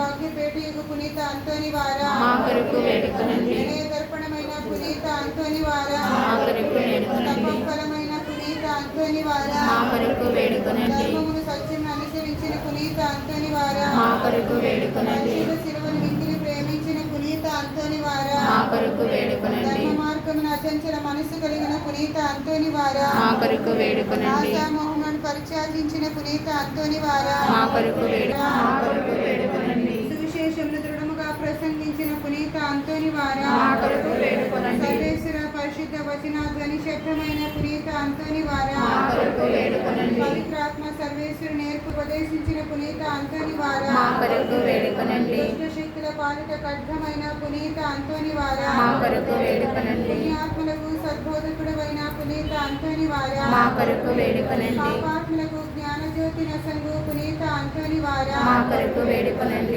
భాగ్యపేటయగు పునీత అంతోని వారా మా కొరకు వేడుకొనండి. దర్పణమైన పునీత అంతోని వారా మా కొరకు వేడుకొనండి. ఫలమైన పునీత అంతోని వారా మా కొరకు వేడుకొనండి. ధర్మమును సత్యం అనుసరించిన పునీత అంతోని వారా మా కొరకు వేడుకొనండి. శిలువను మింగిని ప్రేమించిన పునీత అంతోని వారా మా కొరకు వేడుకొనండి. ధర్మ మార్గమున అచంచల మనసు కలిగిన పునీత అంతోని వారా మా కొరకు వేడుకొనండి. ఆశామోహములను పరిత్యాజించిన పునీత అంతోని వారా మా కొరకు వేడుకొనండి. సువిశేషమును దృఢముగా ప్రసంగించిన పునీత అంతోని వారా మా కొరకు వేడుకొనండి. సర్వేశ్వర పరిశుద్ధ వచన ధ్వని శబ్దమైన పునీత అంతోని వారా మా కొరకు వేడుకొనండి. పవిత్రాత్మ సర్వేశ్వరు నేర్పు ఉపదేశించిన పునీత అంతోని వారా మా కొరకు వేడుకొనండి. దుష్ట శక్తుల పాలిట ఖడ్గమైన పునీత అంతోని వారా మా కొరకు వేడుకొనండి. పుణ్యాత్మలకు సద్బోధకుడైన పునీత అంతోని వారా మా కొరకు వేడుకొనండి. పాపాత్మలకు జ్ఞానజ్యోతి నసంగు పునీత అంతోని వారా మా కొరకు వేడుకొనండి.